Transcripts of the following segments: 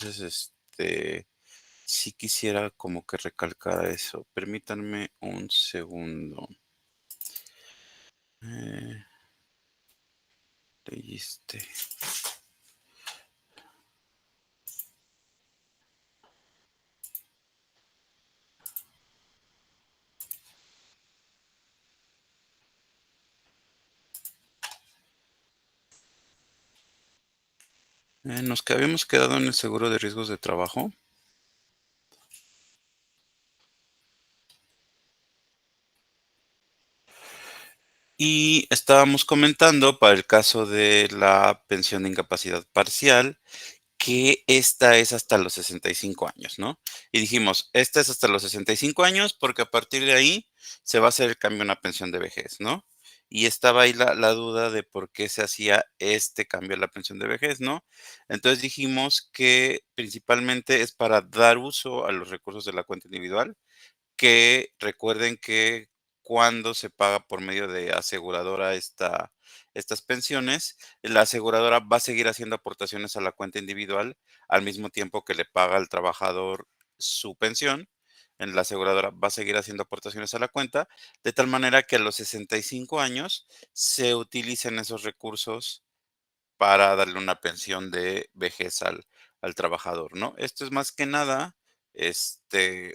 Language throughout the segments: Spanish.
Entonces, sí quisiera como que recalcar eso. Permítanme un segundo. Eh, leíste. Nos que habíamos quedado en el seguro de riesgos de trabajo. Y estábamos comentando para el caso de la pensión de incapacidad parcial, que esta es hasta los 65 años, ¿no? Y dijimos, esta es hasta los 65 años porque a partir de ahí se va a hacer el cambio a una pensión de vejez, ¿no? Y estaba ahí la duda de por qué se hacía este cambio a la pensión de vejez, ¿no? Entonces dijimos que principalmente es para dar uso a los recursos de la cuenta individual, que recuerden que cuando se paga por medio de aseguradora estas pensiones, la aseguradora va a seguir haciendo aportaciones a la cuenta individual al mismo tiempo que le paga al trabajador su pensión. En la aseguradora va a seguir haciendo aportaciones a la cuenta, de tal manera que a los 65 años se utilicen esos recursos para darle una pensión de vejez al trabajador, ¿no? Esto es más que nada,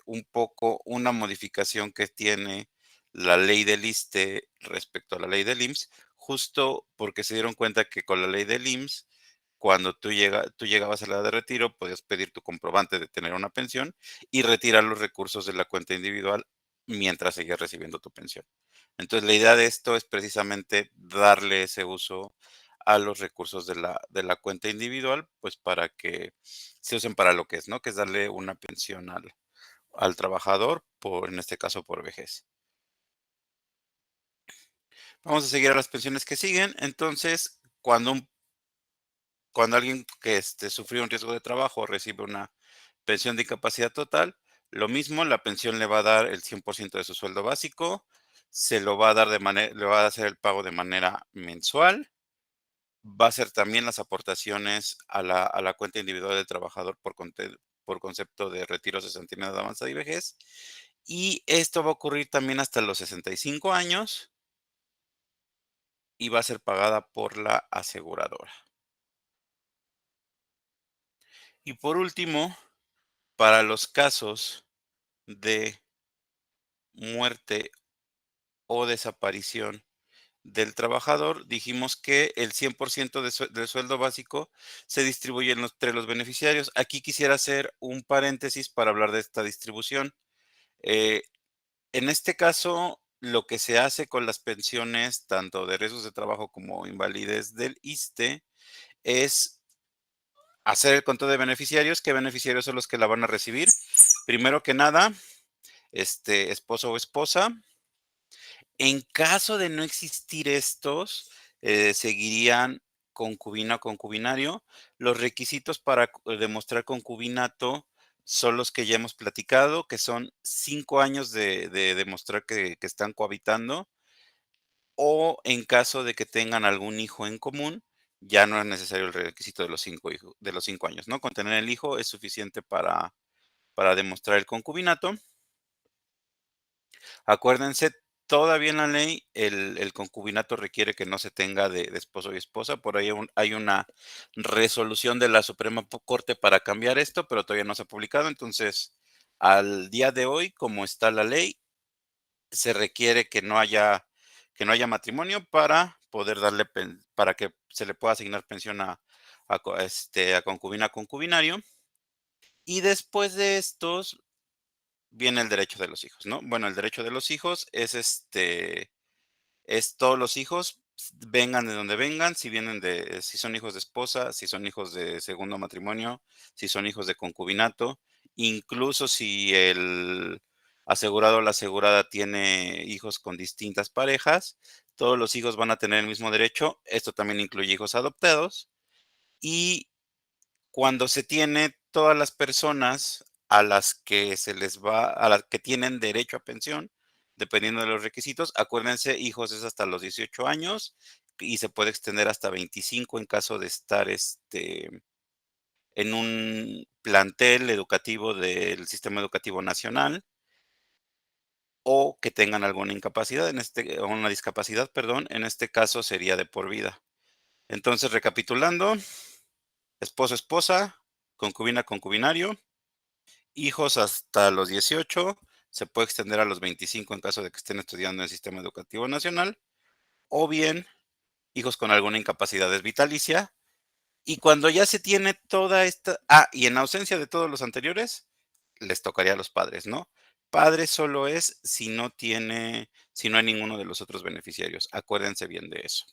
un poco una modificación que tiene la ley del ISSSTE respecto a la ley del IMSS, justo porque se dieron cuenta que con la ley del IMSS, cuando tú llegabas a la edad de retiro, podías pedir tu comprobante de tener una pensión y retirar los recursos de la cuenta individual mientras seguías recibiendo tu pensión. Entonces, la idea de esto es precisamente darle ese uso a los recursos de la cuenta individual, pues para que se usen para lo que es, ¿no? Que es darle una pensión al trabajador, en este caso por vejez. Vamos a seguir a las pensiones que siguen. Entonces, cuando alguien que sufrió un riesgo de trabajo recibe una pensión de incapacidad total, lo mismo, la pensión le va a dar el 100% de su sueldo básico, se lo va a dar le va a hacer el pago de manera mensual. Va a ser también las aportaciones a la cuenta individual del trabajador por concepto de retiro cesantino de avanzada y vejez. Y esto va a ocurrir también hasta los 65 años y va a ser pagada por la aseguradora. Y por último, para los casos de muerte o desaparición del trabajador, dijimos que el 100% del sueldo básico se distribuye entre los beneficiarios. Aquí quisiera hacer un paréntesis para hablar de esta distribución. Eh, en este caso, lo que se hace con las pensiones, tanto de riesgos de trabajo como invalidez del ISSSTE, es hacer el conteo de beneficiarios. ¿Qué beneficiarios son los que la van a recibir? Primero que nada, esposo o esposa. En caso de no existir estos, seguirían concubina o concubinario. Los requisitos para demostrar concubinato son los que ya hemos platicado, que son 5 años de demostrar que están cohabitando, o en caso de que tengan algún hijo en común, ya no es necesario el requisito de los 5 años, ¿no? Con tener el hijo es suficiente para demostrar el concubinato. Acuérdense, todavía en la ley el concubinato requiere que no se tenga de esposo y esposa. Por ahí hay una resolución de la Suprema Corte para cambiar esto, pero todavía no se ha publicado. Entonces, al día de hoy, como está la ley, se requiere que no haya matrimonio para poder para que se le pueda asignar pensión a concubina, concubinario. Y después de estos viene el derecho de los hijos, ¿no? Bueno, el derecho de los hijos es todos los hijos, vengan de donde vengan, si son hijos de esposa, si son hijos de segundo matrimonio, si son hijos de concubinato, incluso si el asegurado o la asegurada tiene hijos con distintas parejas, todos los hijos van a tener el mismo derecho. Esto también incluye hijos adoptados. Y cuando se tiene todas las personas a las que tienen derecho a pensión, dependiendo de los requisitos, acuérdense, hijos es hasta los 18 años y se puede extender hasta 25 en caso de estar en un plantel educativo del sistema educativo nacional o que tengan alguna incapacidad, o una discapacidad, perdón, en este caso sería de por vida. Entonces, recapitulando, esposo, esposa, concubina, concubinario, hijos hasta los 18, se puede extender a los 25 en caso de que estén estudiando en el sistema educativo nacional, o bien hijos con alguna incapacidad vitalicia. Y cuando ya se tiene toda esta, y en ausencia de todos los anteriores, les tocaría a los padres, ¿no? Padre solo es si no hay ninguno de los otros beneficiarios. Acuérdense bien de eso.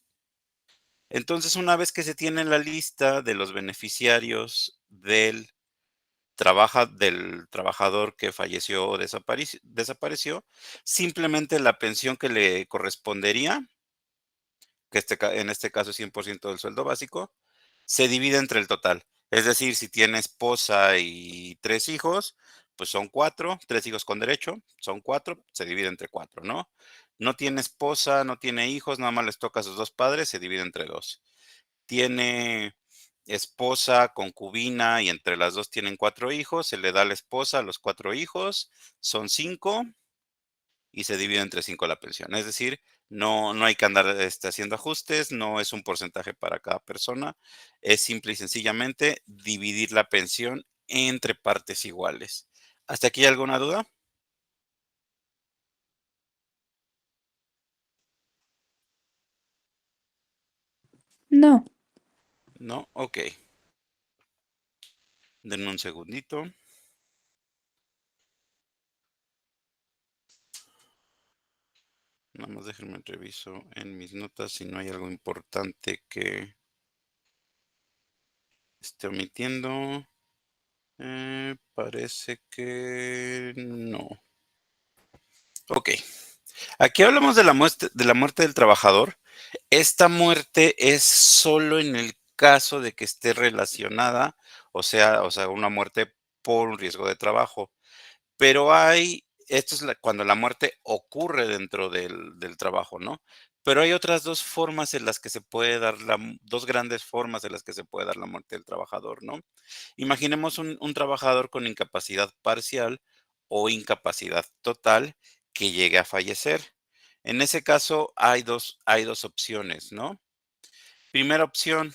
Entonces, una vez que se tiene la lista de los beneficiarios del trabajador que falleció o desapareció, simplemente la pensión que le correspondería, que en este caso es 100% del sueldo básico, se divide entre el total. Es decir, si tiene esposa y 3 hijos, pues son 4, 3 hijos con derecho, son 4, se divide entre 4, ¿no? No tiene esposa, no tiene hijos, nada más les toca a sus 2 padres, se divide entre 2. Tiene esposa, concubina y entre las 2 tienen 4 hijos, se le da a la esposa los 4 hijos, son 5 y se divide entre 5 la pensión. Es decir, no hay que andar haciendo ajustes, no es un porcentaje para cada persona, es simple y sencillamente dividir la pensión entre partes iguales. ¿Hasta aquí alguna duda? No. No, ok. Denme un segundito. Nada más déjenme reviso en mis notas si no hay algo importante que esté omitiendo. Parece que no. Ok. Aquí hablamos de la muerte del trabajador. Esta muerte es solo en el caso de que esté relacionada, o sea, una muerte por un riesgo de trabajo. Pero esto es cuando la muerte ocurre dentro del trabajo, ¿no? Pero hay otras dos formas en las que se puede dar dos grandes formas en las que se puede dar la muerte del trabajador, ¿no? Imaginemos un trabajador con incapacidad parcial o incapacidad total que llegue a fallecer. En ese caso hay dos opciones, ¿no? Primera opción,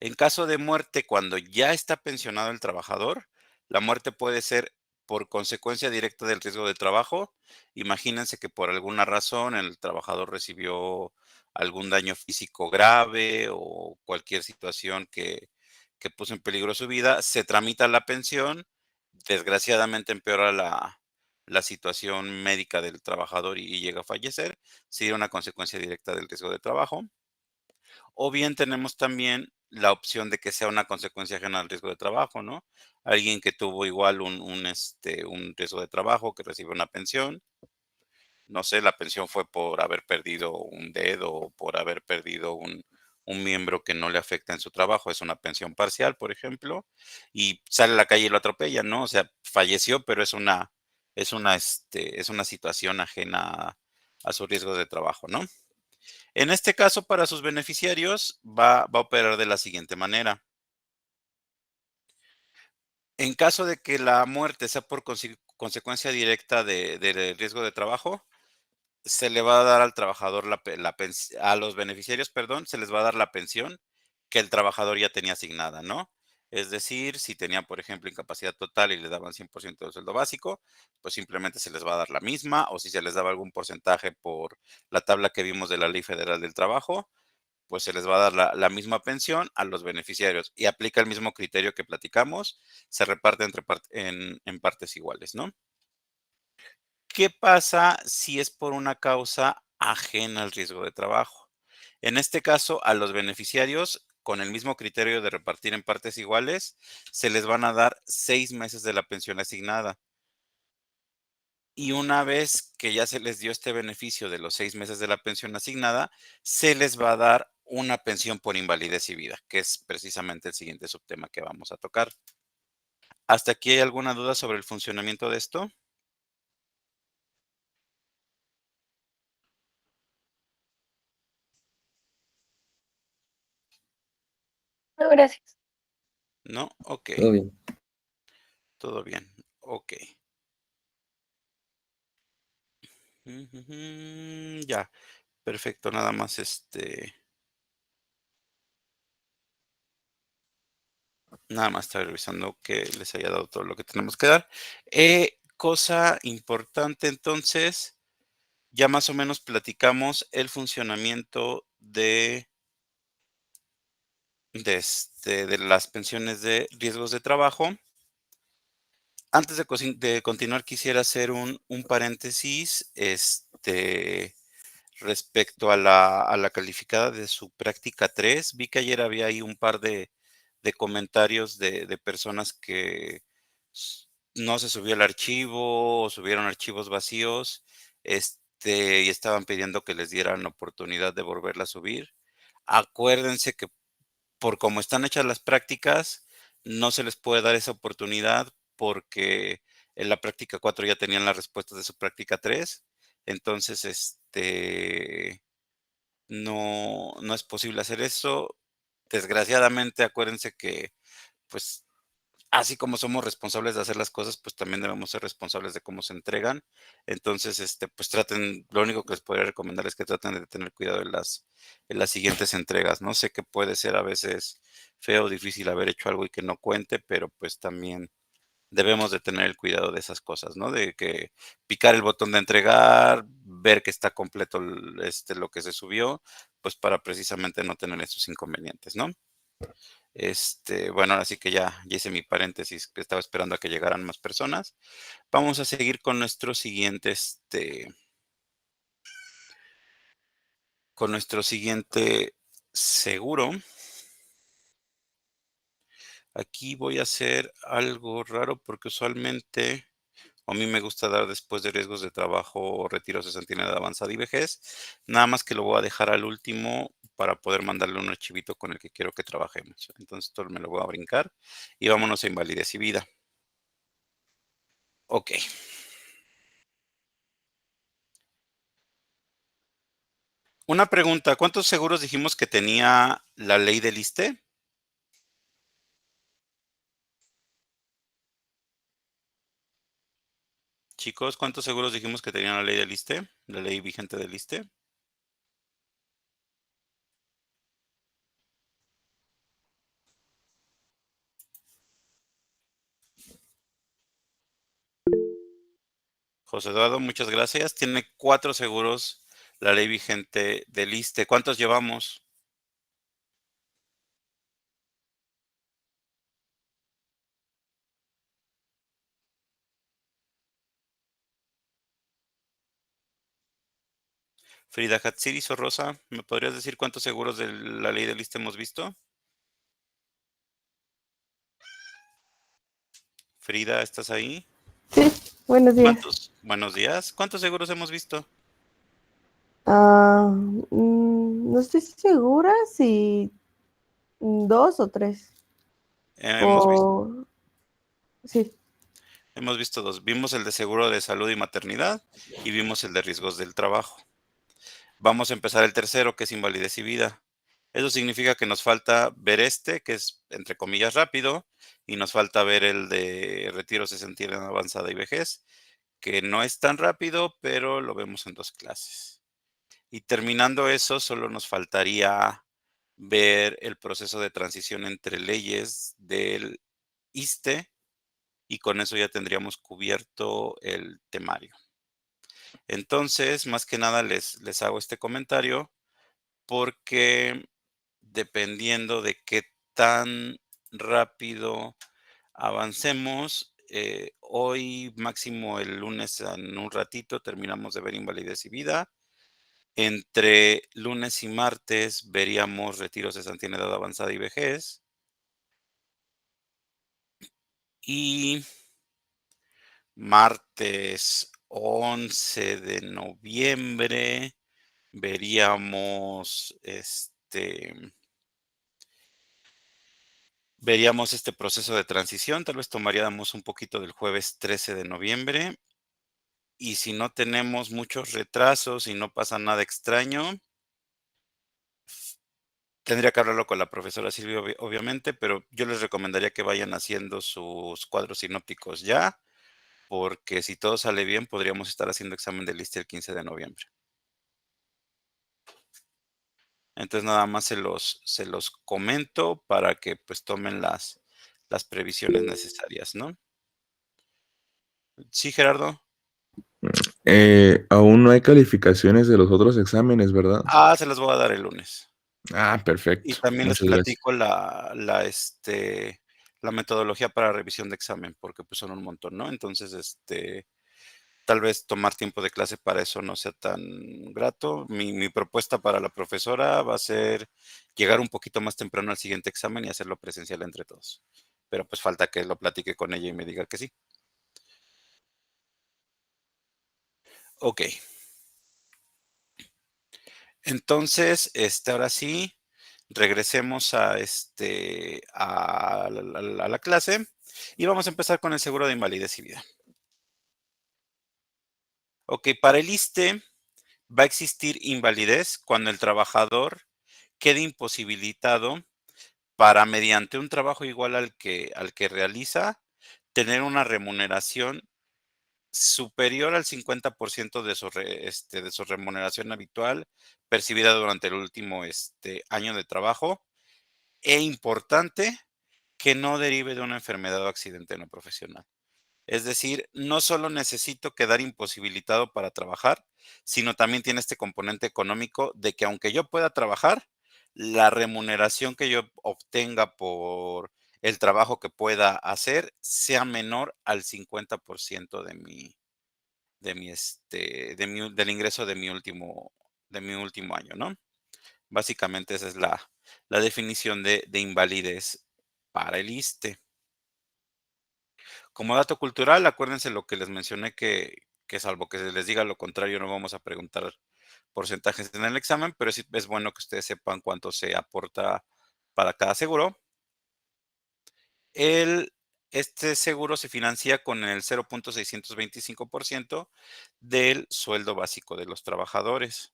en caso de muerte, cuando ya está pensionado el trabajador, la muerte puede ser por consecuencia directa del riesgo de trabajo. Imagínense que por alguna razón el trabajador recibió algún daño físico grave o cualquier situación que puso en peligro su vida, se tramita la pensión, desgraciadamente empeora la situación médica del trabajador y llega a fallecer, sería una consecuencia directa del riesgo de trabajo. O bien tenemos también la opción de que sea una consecuencia ajena al riesgo de trabajo, ¿no? Alguien que tuvo igual un riesgo de trabajo, que recibe una pensión. No sé, la pensión fue por haber perdido un dedo o por haber perdido un miembro que no le afecta en su trabajo. Es una pensión parcial, por ejemplo, y sale a la calle y lo atropella, ¿no? O sea, falleció, pero es una situación ajena a su riesgo de trabajo, ¿no? En este caso, para sus beneficiarios, va a operar de la siguiente manera. En caso de que la muerte sea por consecuencia directa del riesgo de trabajo, se le va a dar al trabajador a los beneficiarios, perdón, se les va a dar la pensión que el trabajador ya tenía asignada, ¿no? Es decir, si tenía, por ejemplo, incapacidad total y le daban 100% del sueldo básico, pues simplemente se les va a dar la misma, o si se les daba algún porcentaje por la tabla que vimos de la Ley Federal del Trabajo, pues se les va a dar la misma pensión a los beneficiarios y aplica el mismo criterio que platicamos, se reparte en partes iguales, ¿no? ¿Qué pasa si es por una causa ajena al riesgo de trabajo? En este caso, a los beneficiarios, con el mismo criterio de repartir en partes iguales, se les van a dar 6 meses de la pensión asignada. Y una vez que ya se les dio este beneficio de los 6 meses de la pensión asignada, se les va a dar una pensión por invalidez y vida, que es precisamente el siguiente subtema que vamos a tocar. ¿Hasta aquí hay alguna duda sobre el funcionamiento de esto? No, gracias. ¿No? Ok, Todo bien. todo bien. Ok. Ujujú, ya, perfecto. Nada más nada más estoy revisando que les haya dado todo lo que tenemos que dar. Cosa importante entonces, ya más o menos platicamos el funcionamiento de las pensiones de riesgos de trabajo. Antes de continuar, quisiera hacer un paréntesis, respecto a la calificada de su práctica 3. Vi que ayer había ahí un par de comentarios de personas que s no se subió el archivo, o subieron archivos vacíos, y estaban pidiendo que les dieran oportunidad de volverla a subir. Acuérdense que por cómo están hechas las prácticas, no se les puede dar esa oportunidad porque en la práctica 4 ya tenían las respuestas de su práctica 3. Entonces, no es posible hacer eso. Desgraciadamente, acuérdense que, pues, así como somos responsables de hacer las cosas, pues también debemos ser responsables de cómo se entregan. Entonces, pues traten, lo único que les podría recomendar es que traten de tener cuidado en las siguientes entregas, ¿no? Sé que puede ser a veces feo, difícil haber hecho algo y que no cuente, pero pues también debemos de tener el cuidado de esas cosas, ¿no? De que picar el botón de entregar, ver que está completo lo que se subió, pues para precisamente no tener esos inconvenientes, ¿no? Bueno, ahora sí que ya hice mi paréntesis, que estaba esperando a que llegaran más personas. Vamos a seguir con nuestro siguiente seguro. Aquí voy a hacer algo raro porque usualmente a mí me gusta dar después de riesgos de trabajo o retiros de centinela de avanzada y vejez. Nada más que lo voy a dejar al último para poder mandarle un archivito con el que quiero que trabajemos. Entonces, esto me lo voy a brincar y vámonos a invalidez y vida. Ok. Una pregunta, ¿cuántos seguros dijimos que tenía la ley del ISSSTE? Chicos, ¿cuántos seguros dijimos que tenía la ley del ISSSTE? La ley vigente del ISSSTE. José Eduardo, muchas gracias. Tiene 4 seguros la ley vigente del ISSSTE. ¿Cuántos llevamos? Frida Hatsiris o Rosa, ¿me podrías decir cuántos seguros de la ley del ISSSTE hemos visto? Frida, ¿estás ahí? Sí, buenos días. ¿Cuántos? Buenos días. ¿Cuántos seguros hemos visto? No estoy segura si dos o tres. Hemos visto, Por... Sí. hemos visto 2. Vimos el de seguro de salud y maternidad y vimos el de riesgos del trabajo. Vamos a empezar el tercero, que es invalidez y vida. Eso significa que nos falta ver que es entre comillas rápido, y nos falta ver el de retiro cesantía en avanzada y vejez, que no es tan rápido, pero lo vemos en 2 clases. Y terminando eso, solo nos faltaría ver el proceso de transición entre leyes del ISSSTE, y con eso ya tendríamos cubierto el temario. Entonces, más que nada les hago este comentario porque dependiendo de qué tan rápido avancemos, hoy máximo el lunes en un ratito terminamos de ver invalidez y vida. Entre lunes y martes veríamos retiros de cesanía en edad avanzada y vejez. Y martes 11 de noviembre veríamos este proceso de transición. Tal vez tomaríamos un poquito del jueves 13 de noviembre. Y si no tenemos muchos retrasos y no pasa nada extraño, Tendría que hablarlo con la profesora Silvia, obviamente, pero yo les recomendaría que vayan haciendo sus cuadros sinópticos ya, porque si todo sale bien, podríamos estar haciendo examen de lista el 15 de noviembre. Entonces, nada más se los comento para que, pues, tomen las previsiones necesarias, ¿no? Sí, Gerardo. Aún no hay calificaciones de los otros exámenes, ¿verdad? Se las voy a dar el lunes. Ah, Y perfecto. también les Muchas gracias. platico la metodología para revisión de examen, porque, pues, son un montón, ¿no? Entonces, tal vez tomar tiempo de clase para eso no sea tan grato. Mi propuesta para la profesora va a ser llegar un poquito más temprano al siguiente examen y hacerlo presencial entre todos. Pero, pues, falta que lo platique con ella y me diga que sí. Okey. Entonces, ahora sí, regresemos a la clase, y vamos a empezar con el seguro de invalidez y vida. Okey, para el ISSSTE va a existir invalidez cuando el trabajador quede imposibilitado para, mediante un trabajo igual al que realiza, tener una remuneración superior al 50% de su remuneración habitual percibida durante el último, año de trabajo, e importante, que no derive de una enfermedad o accidente no profesional. Es decir, no solo necesito quedar imposibilitado para trabajar, sino también tiene este componente económico de que, aunque yo pueda trabajar, la remuneración que yo obtenga por el trabajo que pueda hacer sea menor al 50% del ingreso de mi último año, ¿no? Básicamente esa es la definición de invalidez para el ISSSTE. Como dato cultural, acuérdense lo que les mencioné, que salvo que se les diga lo contrario, no vamos a preguntar porcentajes en el examen, pero sí es bueno que ustedes sepan cuánto se aporta para cada seguro. Este seguro se financia con el 0.625% del sueldo básico de los trabajadores.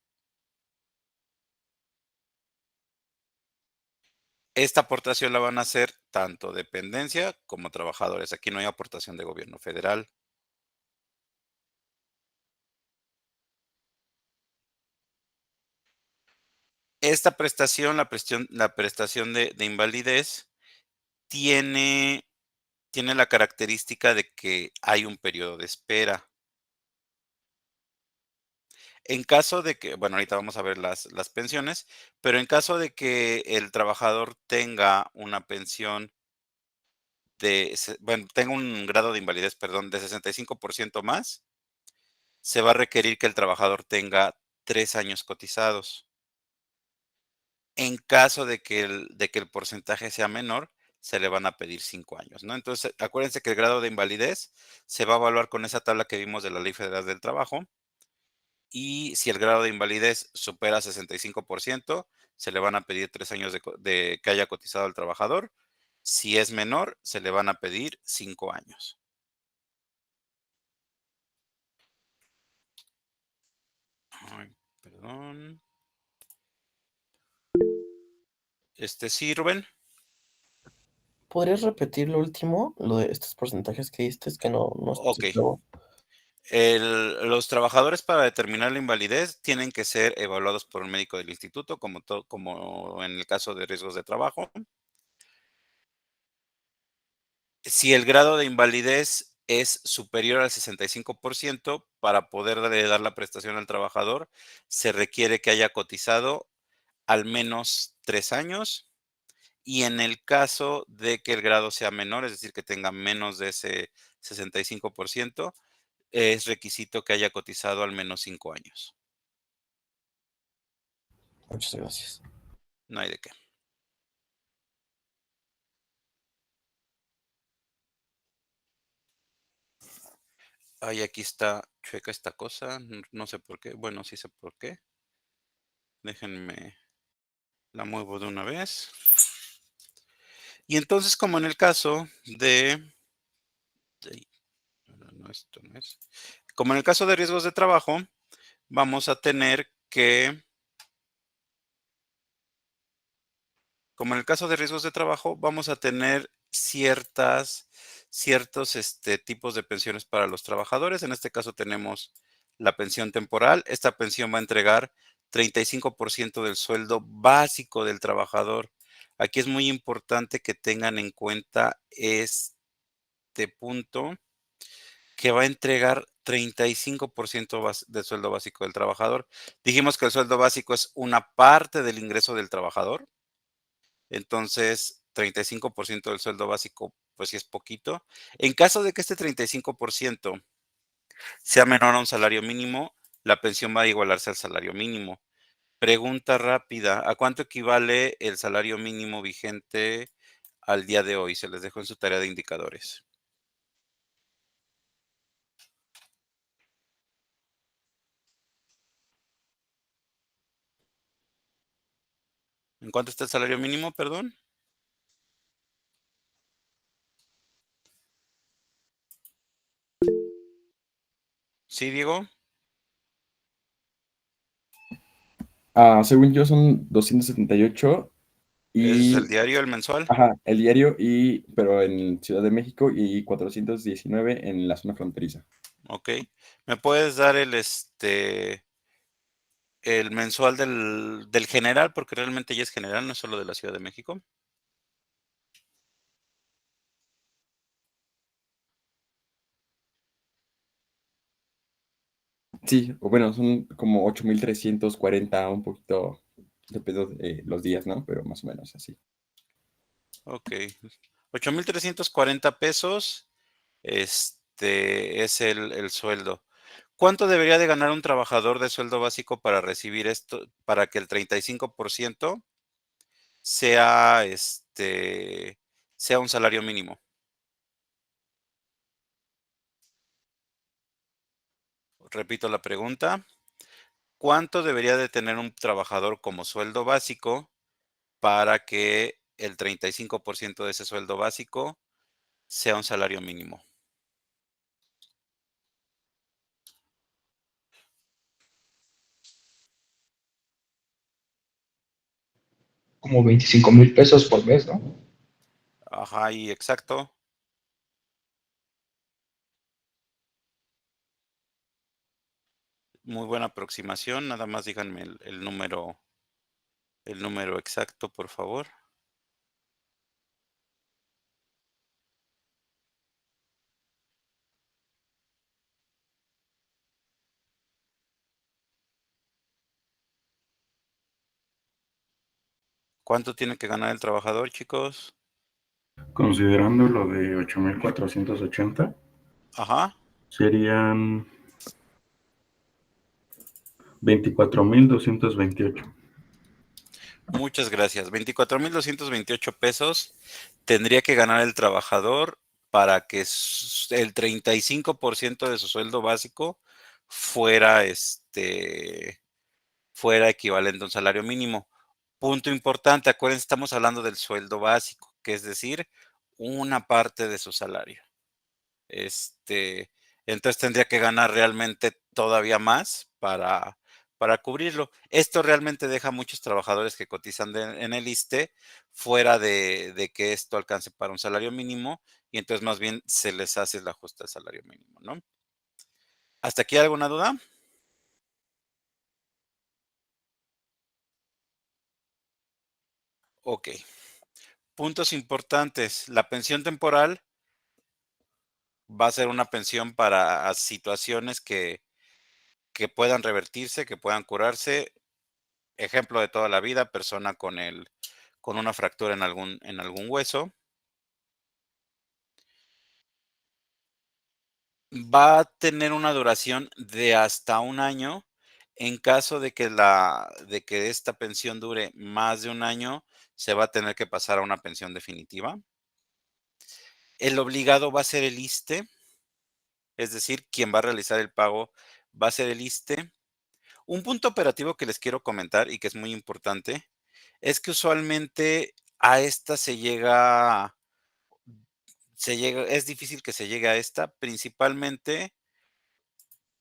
Esta aportación la van a hacer tanto dependencia como trabajadores. Aquí no hay aportación de gobierno federal. Esta prestación, la prestación de invalidez, tiene la característica de que hay un periodo de espera. En caso de que, bueno, ahorita vamos a ver las pensiones, pero en caso de que el trabajador tenga una pensión bueno, tenga un grado de invalidez, perdón, de 65% más, se va a requerir que el trabajador tenga 3 años cotizados. En caso de que el porcentaje sea menor, se le van a pedir 5 años, ¿no? Entonces, acuérdense que el grado de invalidez se va a evaluar con esa tabla que vimos de la Ley Federal del Trabajo, y si el grado de invalidez supera 65%, se le van a pedir 3 años de que haya cotizado el trabajador. Si es menor, se le van a pedir 5 años. Ay, perdón. Sí, Rubén. ¿Podrías repetir lo último? Lo de estos porcentajes que diste, es que no estoy Okey. claro. Los trabajadores, para determinar la invalidez, tienen que ser evaluados por un médico del instituto, como en el caso de riesgos de trabajo. Si el grado de invalidez es superior al 65%, para poderle dar la prestación al trabajador, se requiere que haya cotizado al menos 3 años, y en el caso de que el grado sea menor, es decir, que tenga menos de ese 65%, es requisito que haya cotizado al menos 5 años. Muchas gracias. No hay de qué. Ay, aquí está chueca esta cosa, no sé por qué. Bueno, sí sé por qué. Déjenme, la muevo de una vez. Y entonces, como en el caso no, esto no es. Como en el caso de riesgos de trabajo, vamos a tener que como en el caso de riesgos de trabajo, vamos a tener ciertos tipos de pensiones para los trabajadores. En este caso tenemos la pensión temporal. Esta pensión va a entregar 35% del sueldo básico del trabajador. Aquí es muy importante que tengan en cuenta este punto, que va a entregar 35% del sueldo básico del trabajador. Dijimos que el sueldo básico es una parte del ingreso del trabajador. Entonces, 35% del sueldo básico, pues sí es poquito. En caso de que este 35% sea menor a un salario mínimo, la pensión va a igualarse al salario mínimo. Pregunta rápida, ¿a cuánto equivale el salario mínimo vigente al día de hoy? Se les dejo en su tarea de indicadores. ¿En cuánto está el salario mínimo, perdón? ¿Sí, Diego? Según yo son 278 ¿Ese es el y, diario, el mensual? ajá, el diario, pero en Ciudad de México y 419 en la zona fronteriza. Ok. ¿Me puedes dar el mensual del general? Porque realmente ya es general, no es solo de la Ciudad de México. Sí, o bueno, son como 8,340, un poquito, depende de los días, ¿no? Pero más o menos así. Ok. 8,340 pesos, es el sueldo. ¿Cuánto debería de ganar un trabajador de sueldo básico para recibir esto, para que el 35% sea, sea un salario mínimo? Repito la pregunta. ¿Cuánto debería de tener un trabajador como sueldo básico para que el 35% de ese sueldo básico sea un salario mínimo? Como 25,000 pesos por mes, ¿no? Ajá, y exacto. Muy buena aproximación. Nada más díganme el número exacto, por favor. ¿Cuánto tiene que ganar el trabajador, chicos? Considerando lo de 8,480, Ajá. serían 24,228. Muchas gracias. 24,228 pesos tendría que ganar el trabajador para que el 35% de su sueldo básico fuera, fuera equivalente a un salario mínimo. Punto importante, acuérdense, estamos hablando del sueldo básico, que es decir, una parte de su salario. Este, entonces tendría que ganar realmente todavía más para cubrirlo. Esto realmente deja a muchos trabajadores que cotizan en el ISSSTE fuera de que esto alcance para un salario mínimo y entonces más bien se les hace el ajuste al salario mínimo, ¿no? ¿Hasta aquí alguna duda? Ok. Puntos importantes. La pensión temporal va a ser una pensión para situaciones que puedan revertirse, que puedan curarse. Ejemplo de toda la vida, persona con una fractura en algún hueso. Va a tener una duración de hasta un año. En caso de que esta pensión dure más de un año, se va a tener que pasar a una pensión definitiva. El obligado va a ser el ISSSTE, es decir, quien va a realizar el pago va a ser el ISSSTE. Un punto operativo que les quiero comentar y que es muy importante es que usualmente a esta es difícil que se llegue a esta, principalmente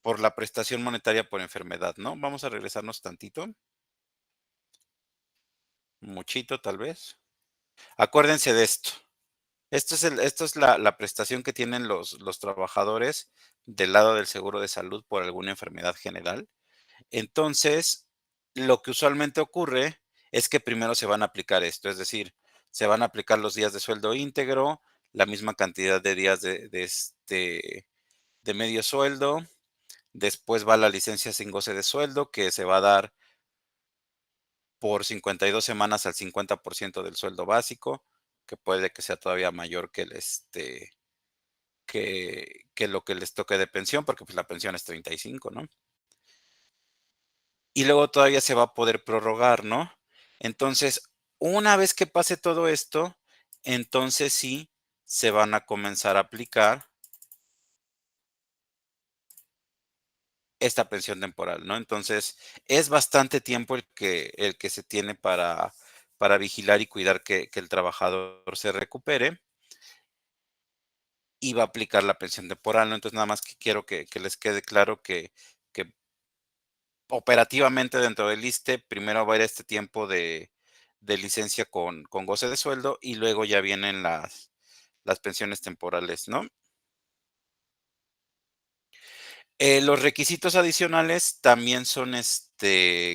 por la prestación monetaria por enfermedad, ¿no? Vamos a regresarnos tantito. Muchito, tal vez. Acuérdense de esto. Esto es la prestación que tienen los trabajadores del lado del seguro de salud por alguna enfermedad general. Entonces, lo que usualmente ocurre es que primero se van a aplicar esto, es decir, se van a aplicar los días de sueldo íntegro, la misma cantidad de días de medio sueldo, después va la licencia sin goce de sueldo, que se va a dar por 52 semanas al 50% del sueldo básico, que puede que sea todavía mayor que que lo que les toque de pensión, porque pues la pensión es 35, ¿no? Y luego todavía se va a poder prorrogar, ¿no? Entonces, una vez que pase todo esto, entonces sí se van a comenzar a aplicar esta pensión temporal, ¿no? Entonces, es bastante tiempo el que se tiene para vigilar y cuidar que el trabajador se recupere y va a aplicar la pensión temporal, ¿no? Entonces, nada más que quiero que les quede claro que operativamente dentro del ISSSTE, primero va a ir este tiempo de licencia con goce de sueldo y luego ya vienen las pensiones temporales, ¿no? Los requisitos adicionales también son,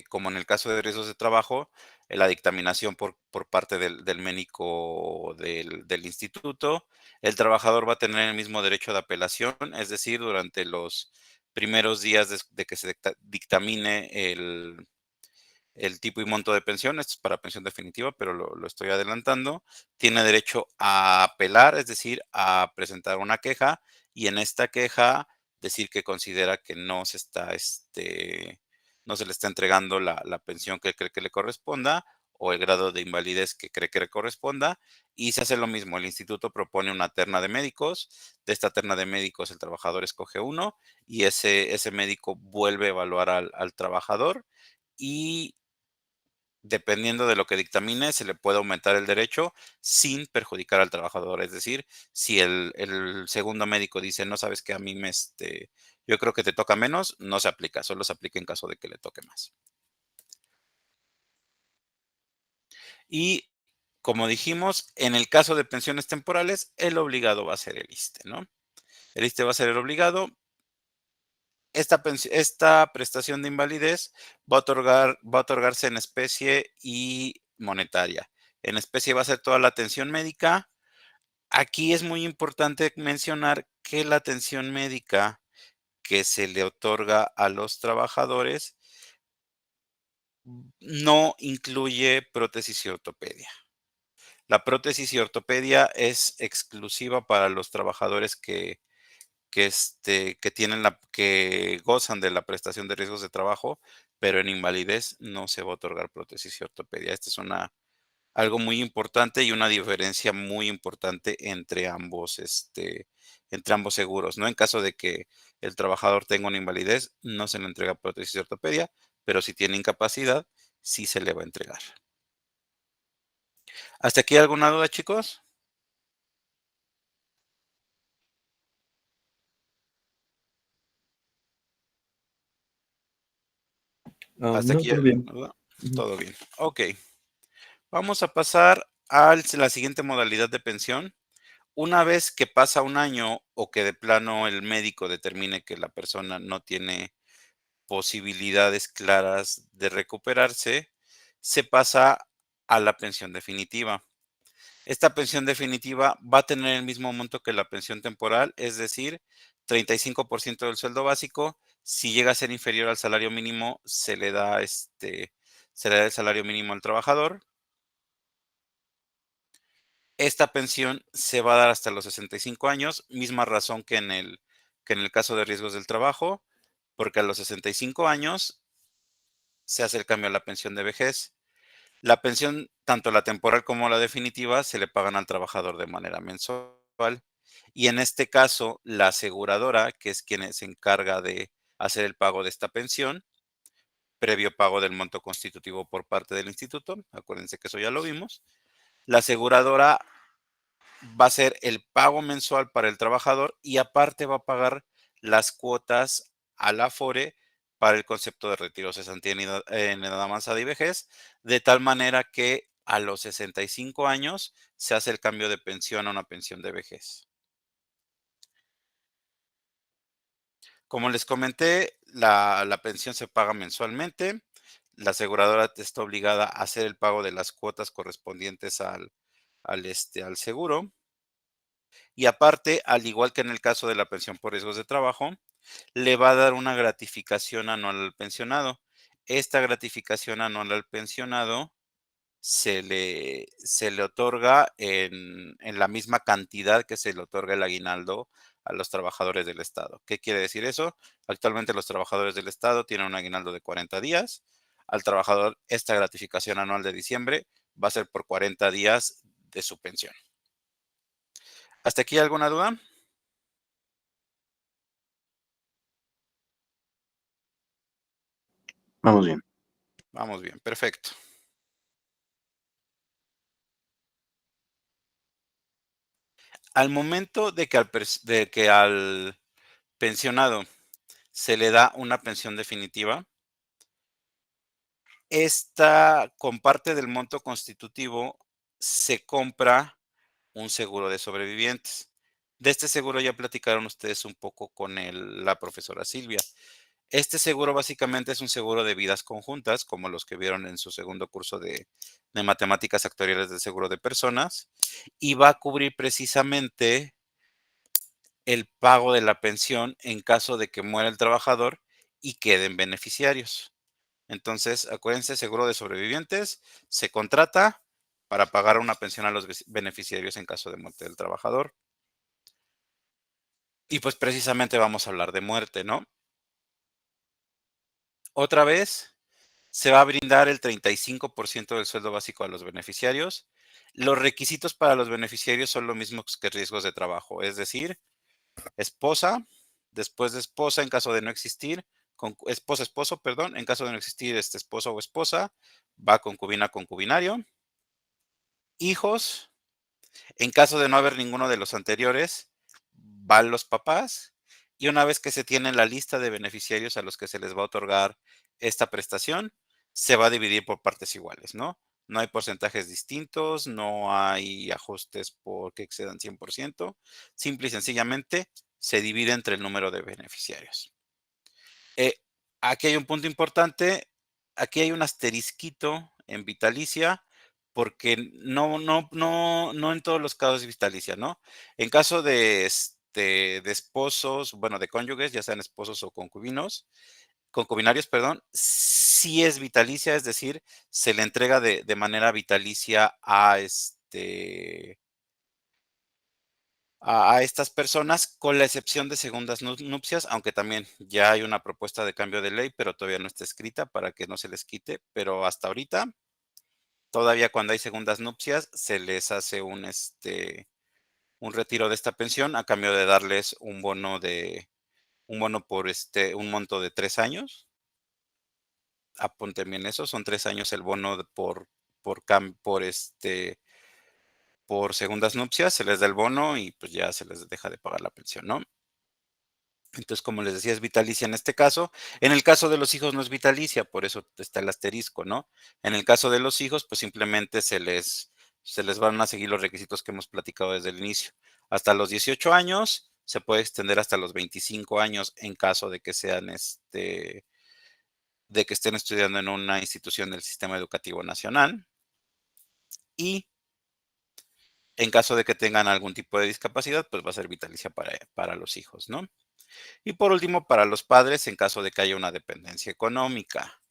como en el caso de riesgos de trabajo, la dictaminación por parte del médico del instituto. El trabajador va a tener el mismo derecho de apelación, es decir, durante los primeros días de que se dictamine el tipo y monto de pensión, esto es para pensión definitiva, pero lo estoy adelantando, tiene derecho a apelar, es decir, a presentar una queja y en esta queja decir que considera que no se está, no se le está entregando la pensión que cree que le corresponda o el grado de invalidez que cree que le corresponda y se hace lo mismo, el instituto propone una terna de médicos, de esta terna de médicos el trabajador escoge uno y ese médico vuelve a evaluar al trabajador y dependiendo de lo que dictamine, se le puede aumentar el derecho sin perjudicar al trabajador. Es decir, si el segundo médico dice, no sabes que a mí yo creo que te toca menos, no se aplica, solo se aplica en caso de que le toque más. Y como dijimos, en el caso de pensiones temporales, el obligado va a ser el ISSSTE, ¿no? El ISSSTE va a ser el obligado. Esta prestación de invalidez va a otorgarse en especie y monetaria. En especie va a ser toda la atención médica. Aquí es muy importante mencionar que la atención médica que se le otorga a los trabajadores no incluye prótesis y ortopedia. La prótesis y ortopedia es exclusiva para los trabajadores que gozan de la prestación de riesgos de trabajo, pero en invalidez no se va a otorgar prótesis y ortopedia. Esta es algo muy importante y una diferencia muy importante entre ambos seguros, ¿no? En caso de que el trabajador tenga una invalidez, no se le entrega prótesis y ortopedia, pero si tiene incapacidad, sí se le va a entregar. ¿Hasta aquí alguna duda, chicos? Hasta No, aquí, todo bien. ¿verdad? Ujú. Todo bien. Ok. Vamos a pasar a la siguiente modalidad de pensión. Una vez que pasa un año o que de plano el médico determine que la persona no tiene posibilidades claras de recuperarse, se pasa a la pensión definitiva. Esta pensión definitiva va a tener el mismo monto que la pensión temporal, es decir, 35% del sueldo básico. Si llega a ser inferior al salario mínimo, se le da el salario mínimo al trabajador. Esta pensión se va a dar hasta los 65 años, misma razón que en el caso de riesgos del trabajo, porque a los 65 años se hace el cambio a la pensión de vejez. La pensión, tanto la temporal como la definitiva, se le pagan al trabajador de manera mensual. Y en este caso, la aseguradora, que es quien se encarga de hacer el pago de esta pensión, previo pago del monto constitutivo por parte del instituto, acuérdense que eso ya lo vimos, la aseguradora va a ser el pago mensual para el trabajador y aparte va a pagar las cuotas a la Afore para el concepto de retiro cesantía en edad avanzada y vejez, de tal manera que a los 65 años se hace el cambio de pensión a una pensión de vejez. Como les comenté, la pensión se paga mensualmente. La aseguradora está obligada a hacer el pago de las cuotas correspondientes al seguro. Y aparte, al igual que en el caso de la pensión por riesgos de trabajo, le va a dar una gratificación anual al pensionado. Esta gratificación anual al pensionado se le otorga en la misma cantidad que se le otorga el aguinaldo a los trabajadores del Estado. ¿Qué quiere decir eso? Actualmente los trabajadores del Estado tienen un aguinaldo de 40 días. Al trabajador, esta gratificación anual de diciembre va a ser por 40 días de su pensión. ¿Hasta aquí alguna duda? Vamos bien. Vamos bien, perfecto. Al momento de que al pensionado se le da una pensión definitiva, esta, con parte del monto constitutivo, se compra un seguro de sobrevivientes. De este seguro ya platicaron ustedes un poco con la profesora Silvia. Este seguro básicamente es un seguro de vidas conjuntas, como los que vieron en su segundo curso de matemáticas actuariales del seguro de personas, y va a cubrir precisamente el pago de la pensión en caso de que muera el trabajador y queden beneficiarios. Entonces, acuérdense, seguro de sobrevivientes se contrata para pagar una pensión a los beneficiarios en caso de muerte del trabajador. Y pues precisamente vamos a hablar de muerte, ¿no? Otra vez, se va a brindar el 35% del sueldo básico a los beneficiarios. Los requisitos para los beneficiarios son lo mismo que riesgos de trabajo, es decir, esposa, después de esposa en caso de no existir, esposo, perdón, en caso de no existir esposo o esposa, va concubina, concubinario. Hijos, en caso de no haber ninguno de los anteriores, van los papás. Y una vez que se tiene la lista de beneficiarios a los que se les va a otorgar esta prestación, se va a dividir por partes iguales, ¿no? No hay porcentajes distintos, no hay ajustes porque excedan 100%. Simple y sencillamente se divide entre el número de beneficiarios. Aquí hay un punto importante. Aquí hay un asterisquito en vitalicia porque no en todos los casos es vitalicia, ¿no? En caso de esposos, bueno, de cónyuges, ya sean esposos o concubinarios, perdón, sí es vitalicia, es decir, se le entrega de manera vitalicia a estas personas, con la excepción de segundas nupcias, aunque también ya hay una propuesta de cambio de ley, pero todavía no está escrita para que no se les quite, pero hasta ahorita, todavía cuando hay segundas nupcias, se les hace un retiro de esta pensión a cambio de darles un bono por un monto de 3 años. Apunten bien eso, son 3 años el bono por segundas nupcias, se les da el bono y pues ya se les deja de pagar la pensión, ¿no? Entonces, como les decía, es vitalicia en este caso. En el caso de los hijos no es vitalicia, por eso está el asterisco, ¿no? En el caso de los hijos, pues simplemente se les van a seguir los requisitos que hemos platicado desde el inicio. Hasta los 18 años, se puede extender hasta los 25 años en caso de que sean de que estén estudiando en una institución del sistema educativo nacional. Y en caso de que tengan algún tipo de discapacidad, pues va a ser vitalicia para los hijos, ¿no? Y por último, para los padres, en caso de que haya una dependencia económica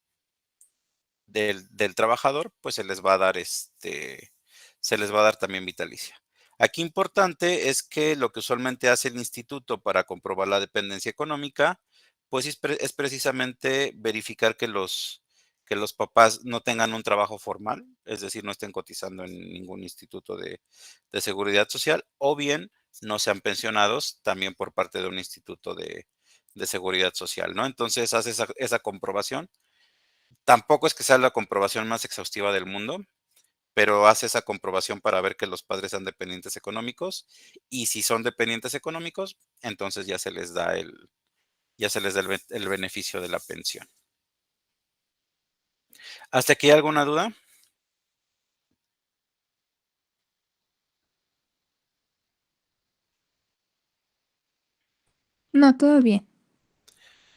del trabajador, pues se les va a dar también vitalicia. Aquí importante es que lo que usualmente hace el instituto para comprobar la dependencia económica, pues es precisamente verificar que los papás no tengan un trabajo formal, es decir, no estén cotizando en ningún instituto de seguridad social, o bien no sean pensionados también por parte de un instituto de seguridad social, ¿no? Entonces hace esa comprobación. Tampoco es que sea la comprobación más exhaustiva del mundo, pero hace esa comprobación para ver que los padres sean dependientes económicos, y si son dependientes económicos, entonces ya se les da el beneficio de la pensión. ¿Hasta aquí alguna duda? No, todo bien.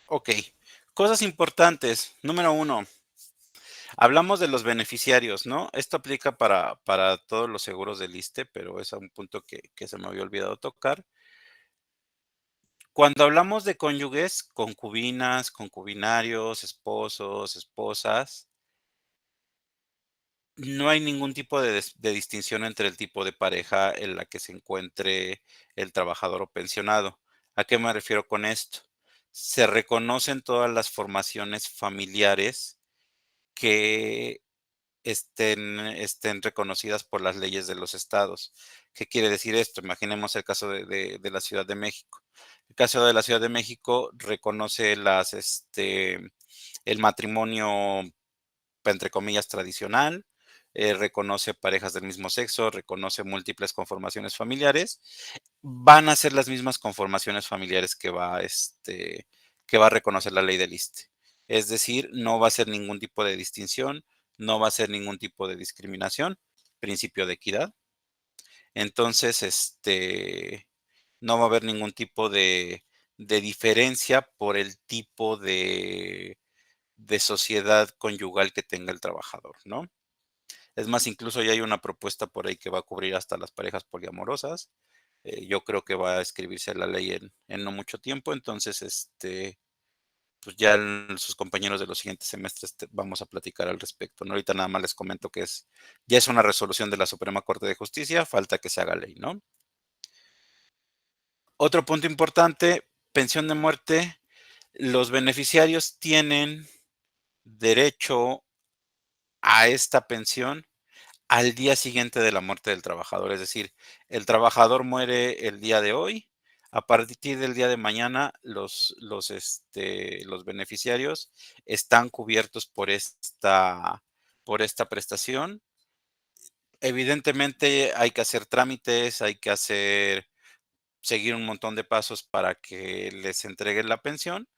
Ok. Cosas importantes. Número 1. Hablamos de los beneficiarios, ¿no? Esto aplica para todos los seguros del ISSSTE, pero es un punto que se me había olvidado tocar. Cuando hablamos de cónyuges, concubinas, concubinarios, esposos, esposas, no hay ningún tipo de distinción entre el tipo de pareja en la que se encuentre el trabajador o pensionado. ¿A qué me refiero con esto? Se reconocen todas las formaciones familiares que estén reconocidas por las leyes de los estados. ¿Qué quiere decir esto? Imaginemos el caso de la Ciudad de México. El caso de la Ciudad de México reconoce el matrimonio, entre comillas, tradicional, reconoce parejas del mismo sexo, reconoce múltiples conformaciones familiares. Van a ser las mismas conformaciones familiares que va a reconocer la ley del ISSSTE. Es decir, no va a ser ningún tipo de distinción, no va a ser ningún tipo de discriminación, principio de equidad. Entonces, no va a haber ningún tipo de diferencia por el tipo de sociedad conyugal que tenga el trabajador, ¿no? Es más, incluso ya hay una propuesta por ahí que va a cubrir hasta las parejas poliamorosas. Yo creo que va a escribirse la ley en no mucho tiempo, entonces, pues ya sus compañeros de los siguientes semestres vamos a platicar al respecto, ¿no? Ahorita nada más les comento que ya es una resolución de la Suprema Corte de Justicia, falta que se haga ley, ¿no? Otro punto importante, pensión de muerte. Los beneficiarios tienen derecho a esta pensión al día siguiente de la muerte del trabajador. Es decir, el trabajador muere el día de hoy. A partir del día de mañana, los beneficiarios están cubiertos por esta prestación. Evidentemente hay que hacer trámites, hay que seguir un montón de pasos para que les entreguen la pensión.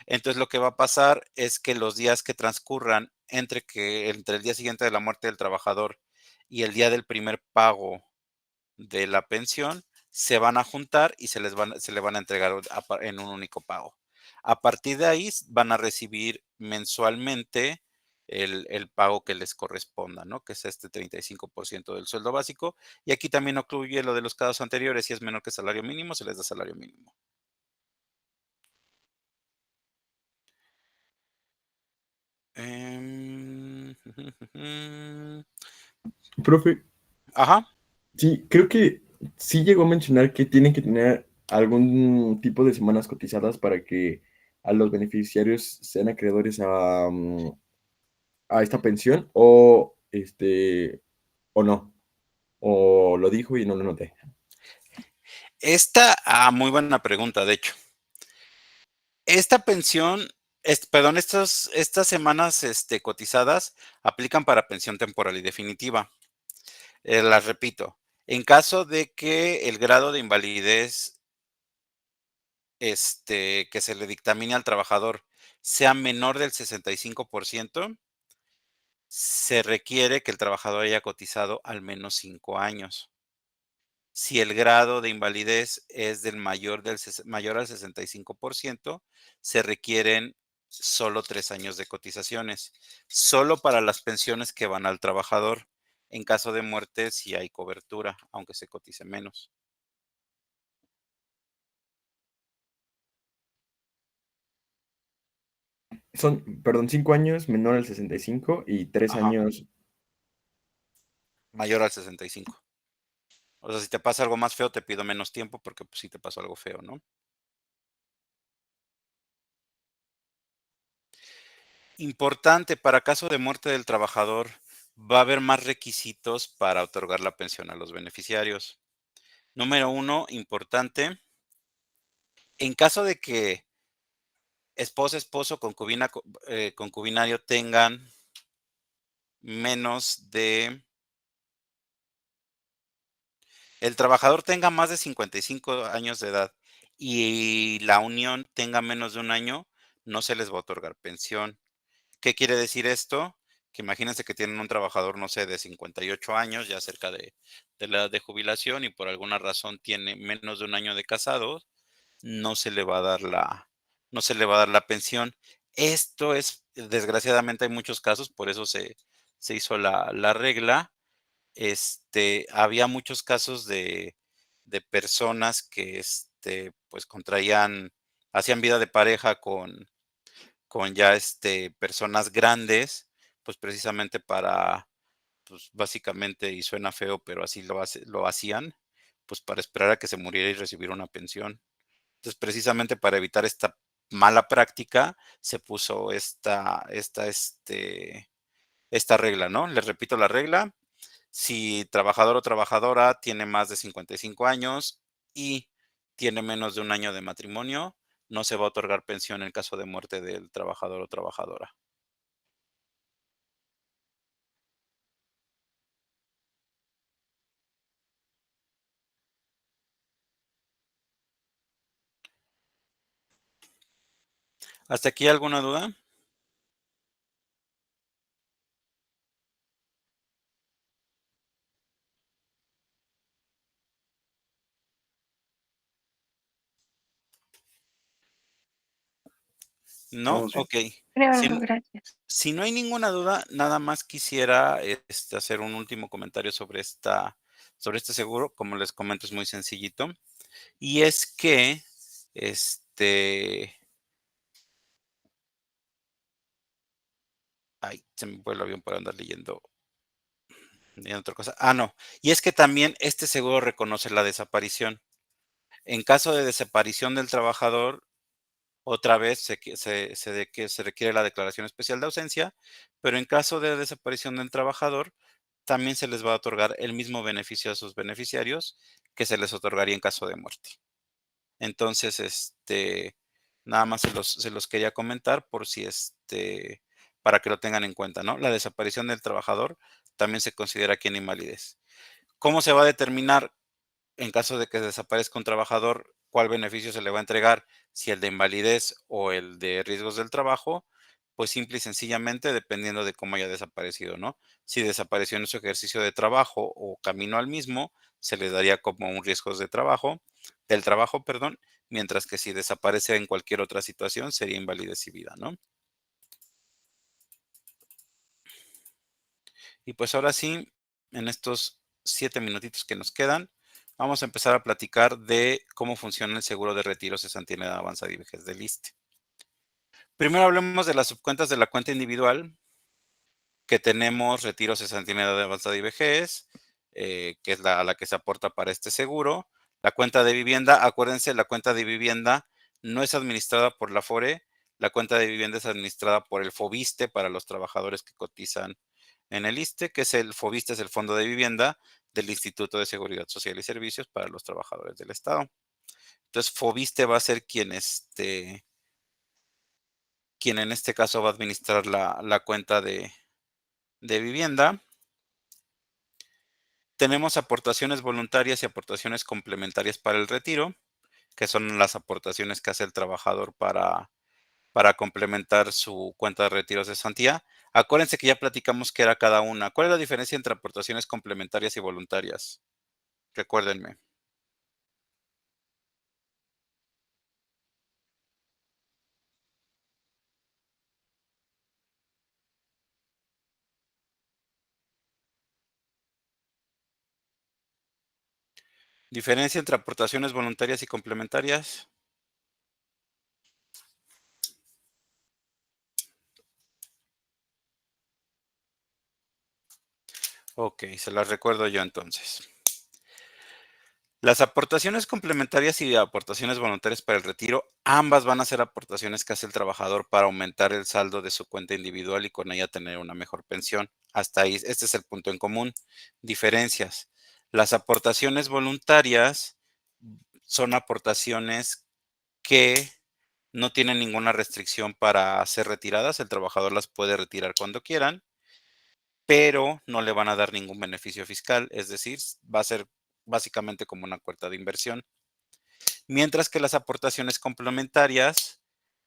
Entonces lo que va a pasar es que los días que transcurran entre el día siguiente de la muerte del trabajador y el día del primer pago de la pensión se van a juntar y se le van a entregar en un único pago. A partir de ahí van a recibir mensualmente el pago que les corresponda, ¿no? Que es 35% del sueldo básico. Y aquí también incluye lo de los casos anteriores, si es menor que salario mínimo, se les da salario mínimo. Profe, Ajá. sí, creo que sí llegó a mencionar que tienen que tener algún tipo de semanas cotizadas para que a los beneficiarios sean acreedores a esta pensión o no, o lo dijo y no lo noté. Muy buena pregunta, de hecho. Esta pensión, perdón, estas semanas cotizadas aplican para pensión temporal y definitiva. Las repito, en caso de que el grado de invalidez que se le dictamine al trabajador sea menor del 65%, se requiere que el trabajador haya cotizado al menos 5 años. Si el grado de invalidez es mayor al 65%, se requieren solo 3 años de cotizaciones, solo para las pensiones que van al trabajador. En caso de muerte, sí hay cobertura, aunque se cotice menos. Son, perdón, 5 años menor al 65 y 3 Ajá, años. mayor al 65. O sea, si te pasa algo más feo, te pido menos tiempo porque pues, sí te pasó algo feo, ¿no? Importante, para caso de muerte del trabajador, va a haber más requisitos para otorgar la pensión a los beneficiarios. Número 1, importante, en caso de que esposa, esposo, concubinario tengan menos de, el trabajador tenga más de 55 años de edad y la unión tenga menos de un año, no se les va a otorgar pensión. ¿Qué quiere decir esto? Que imagínense que tienen un trabajador, no sé, de 58 años, ya cerca de la edad de jubilación y por alguna razón tiene menos de un año de casados, no se le va a dar la pensión. Esto es, desgraciadamente hay muchos casos, por eso se hizo la regla. Había muchos casos de personas que, pues hacían vida de pareja con ya, personas grandes, pues precisamente para, pues básicamente, y suena feo, pero así lo hacían, pues para esperar a que se muriera y recibir una pensión. Entonces, precisamente para evitar esta mala práctica, se puso esta regla, ¿no? Les repito la regla. Si trabajador o trabajadora tiene más de 55 años y tiene menos de un año de matrimonio, no se va a otorgar pensión en caso de muerte del trabajador o trabajadora. ¿Hasta aquí alguna duda? ¿No? No, sí. Ok. Creo Si, no, gracias. si no hay ninguna duda, nada más quisiera hacer un último comentario sobre este seguro. Como les comento, es muy sencillito. Y es que, ay, se me fue el avión por andar leyendo otra cosa. Ah, no. Y es que también este seguro reconoce la desaparición. En caso de desaparición del trabajador, otra vez se requiere la declaración especial de ausencia, pero en caso de desaparición del trabajador, también se les va a otorgar el mismo beneficio a sus beneficiarios que se les otorgaría en caso de muerte. Entonces, nada más se los quería comentar por si, para que lo tengan en cuenta, ¿no? La desaparición del trabajador también se considera aquí en invalidez. ¿Cómo se va a determinar en caso de que desaparezca un trabajador, cuál beneficio se le va a entregar, si el de invalidez o el de riesgos del trabajo? Pues simple y sencillamente dependiendo de cómo haya desaparecido, ¿no? Si desapareció en su ejercicio de trabajo o camino al mismo, se le daría como un riesgo del trabajo, perdón, mientras que si desaparece en cualquier otra situación sería invalidez y vida, ¿no? Y pues ahora sí, en estos 7 minutitos que nos quedan, vamos a empezar a platicar de cómo funciona el seguro de retiro cesantía en edad avanzada y vejez del ISSSTE. Primero hablemos de las subcuentas de la cuenta individual, que tenemos retiro cesantía en edad avanzada y vejez, que es a la que se aporta para este seguro. La cuenta de vivienda, acuérdense, la cuenta de vivienda no es administrada por la FORE, la cuenta de vivienda es administrada por el FOBISTE para los trabajadores que cotizan en el ISSSTE, que es el FOBISTE, es el Fondo de Vivienda del Instituto de Seguridad Social y Servicios para los Trabajadores del Estado. Entonces, FOBISTE va a ser quien en este caso va a administrar la cuenta de vivienda. Tenemos aportaciones voluntarias y aportaciones complementarias para el retiro, que son las aportaciones que hace el trabajador para complementar su cuenta de retiro de cesantía. Acuérdense que ya platicamos qué era cada una. ¿Cuál es la diferencia entre aportaciones complementarias y voluntarias? Recuérdenme. ¿Diferencia entre aportaciones voluntarias y complementarias? Ok, se las recuerdo yo entonces. Las aportaciones complementarias y aportaciones voluntarias para el retiro, ambas van a ser aportaciones que hace el trabajador para aumentar el saldo de su cuenta individual y con ella tener una mejor pensión. Hasta ahí, este es el punto en común. Diferencias. Las aportaciones voluntarias son aportaciones que no tienen ninguna restricción para ser retiradas. El trabajador las puede retirar cuando quieran, pero no le van a dar ningún beneficio fiscal, es decir, va a ser básicamente como una cuenta de inversión. Mientras que las aportaciones complementarias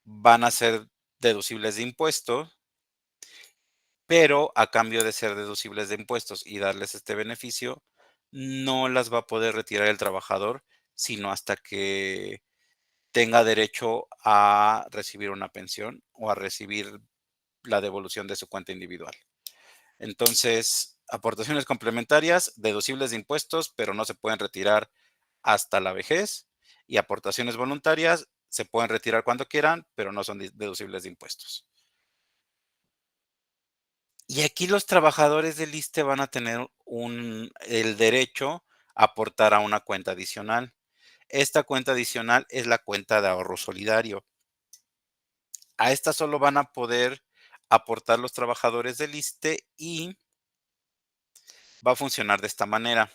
van a ser deducibles de impuestos, pero a cambio de ser deducibles de impuestos y darles este beneficio, no las va a poder retirar el trabajador, sino hasta que tenga derecho a recibir una pensión o a recibir la devolución de su cuenta individual. Entonces, aportaciones complementarias, deducibles de impuestos, pero no se pueden retirar hasta la vejez. Y aportaciones voluntarias, se pueden retirar cuando quieran, pero no son deducibles de impuestos. Y aquí los trabajadores del ISSSTE van a tener el derecho a aportar a una cuenta adicional. Esta cuenta adicional es la cuenta de ahorro solidario. A esta solo van a poder aportar los trabajadores del ISSSTE y va a funcionar de esta manera.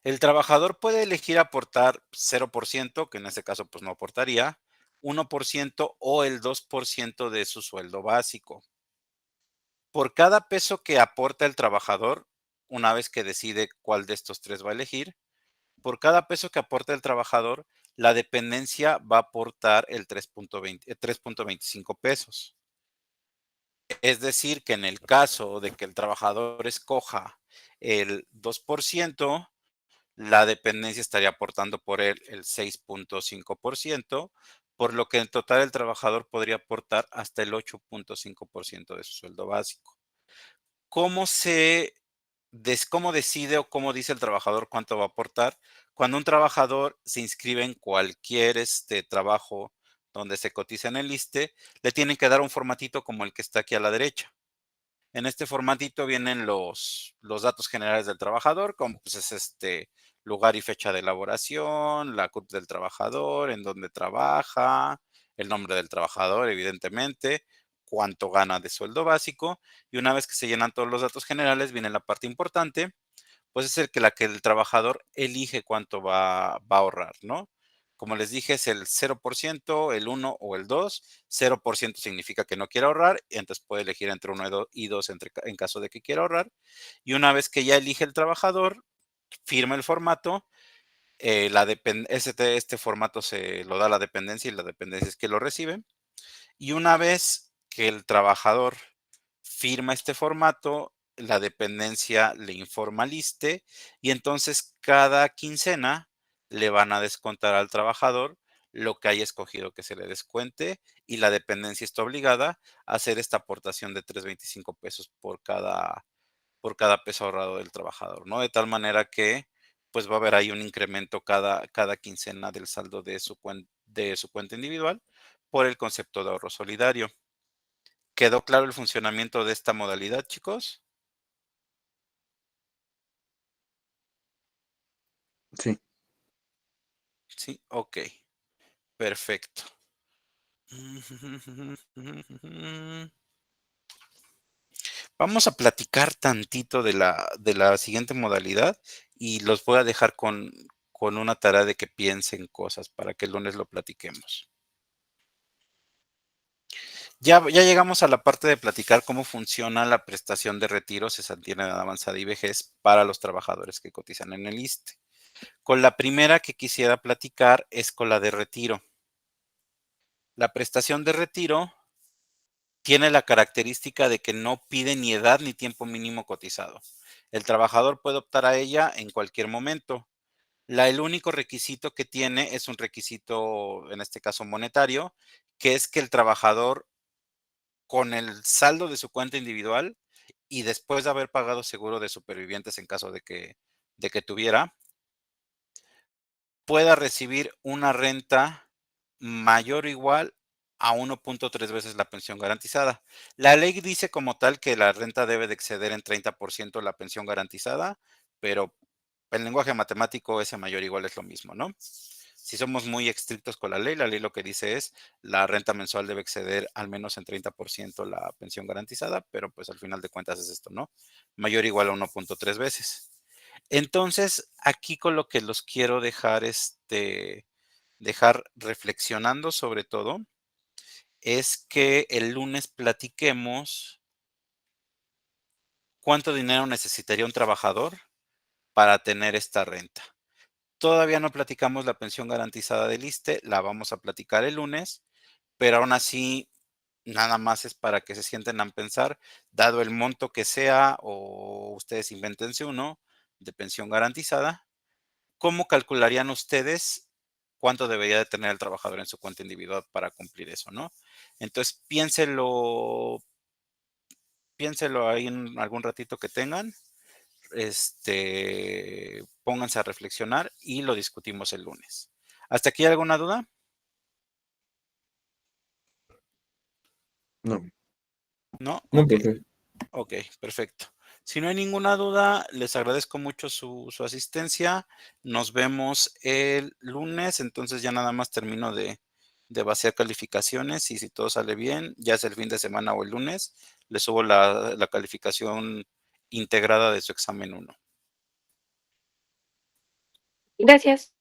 El trabajador puede elegir aportar 0%, que en este caso pues no aportaría, 1% o el 2% de su sueldo básico. Por cada peso que aporta el trabajador, una vez que decide cuál de estos tres va a elegir, por cada peso que aporta el trabajador, la dependencia va a aportar el 3.25 pesos. Es decir, que en el caso de que el trabajador escoja el 2%, la dependencia estaría aportando por él el 6.5%, por lo que en total el trabajador podría aportar hasta el 8.5% de su sueldo básico. ¿Cómo decide o cómo dice el trabajador cuánto va a aportar? Cuando un trabajador se inscribe en cualquier trabajo donde se cotiza en el ISSSTE, le tienen que dar un formatito como el que está aquí a la derecha. En este formatito vienen los datos generales del trabajador, como pues es lugar y fecha de elaboración, la CURP del trabajador, en dónde trabaja, el nombre del trabajador, evidentemente, cuánto gana de sueldo básico, y una vez que se llenan todos los datos generales, viene la parte importante, pues es la que el trabajador elige cuánto va a ahorrar, ¿no? Como les dije, es el 0%, el 1 o el 2. 0% significa que no quiere ahorrar, y entonces puede elegir entre 1 y 2 en caso de que quiera ahorrar. Y una vez que ya elige el trabajador, firma el formato. Este formato se lo da la dependencia y la dependencia es que lo recibe. Y una vez que el trabajador firma este formato, la dependencia le informa al ISSSTE y entonces cada quincena le van a descontar al trabajador lo que haya escogido que se le descuente y la dependencia está obligada a hacer esta aportación de 3.25 pesos por cada peso ahorrado del trabajador, ¿no? De tal manera que pues va a haber ahí un incremento cada quincena del saldo de su cuenta individual por el concepto de ahorro solidario. ¿Quedó claro el funcionamiento de esta modalidad, chicos? Sí. Sí, ok, perfecto. Vamos a platicar tantito de la siguiente modalidad y los voy a dejar con una tarea de que piensen cosas para que el lunes lo platiquemos. Ya llegamos a la parte de platicar cómo funciona la prestación de retiro, cesantía en edad avanzada y vejez para los trabajadores que cotizan en el ISSSTE. Con la primera que quisiera platicar es con la de retiro. La prestación de retiro tiene la característica de que no pide ni edad ni tiempo mínimo cotizado. El trabajador puede optar a ella en cualquier momento. El único requisito que tiene es un requisito, en este caso monetario, que es que el trabajador con el saldo de su cuenta individual y después de haber pagado seguro de supervivientes en caso de que tuviera, pueda recibir una renta mayor o igual a 1.3 veces la pensión garantizada. La ley dice como tal que la renta debe de exceder en 30% la pensión garantizada, pero en lenguaje matemático ese mayor o igual es lo mismo, ¿no? Si somos muy estrictos con la ley lo que dice es la renta mensual debe exceder al menos en 30% la pensión garantizada, pero pues al final de cuentas es esto, ¿no? Mayor o igual a 1.3 veces. Entonces, aquí con lo que los quiero dejar, dejar reflexionando sobre todo, es que el lunes platiquemos cuánto dinero necesitaría un trabajador para tener esta renta. Todavía no platicamos la pensión garantizada del ISSSTE, la vamos a platicar el lunes, pero aún así, nada más es para que se sienten a pensar, dado el monto que sea, o ustedes invéntense uno de pensión garantizada, ¿cómo calcularían ustedes cuánto debería de tener el trabajador en su cuenta individual para cumplir eso, ¿no? Entonces, piénselo ahí en algún ratito que tengan, pónganse a reflexionar y lo discutimos el lunes. ¿Hasta aquí alguna duda? No. ¿No? No, Ok. profe. Ok, perfecto. Si no hay ninguna duda, les agradezco mucho su asistencia. Nos vemos el lunes, entonces ya nada más termino de vaciar calificaciones y si todo sale bien, ya sea el fin de semana o el lunes, les subo la calificación integrada de su examen 1. Gracias.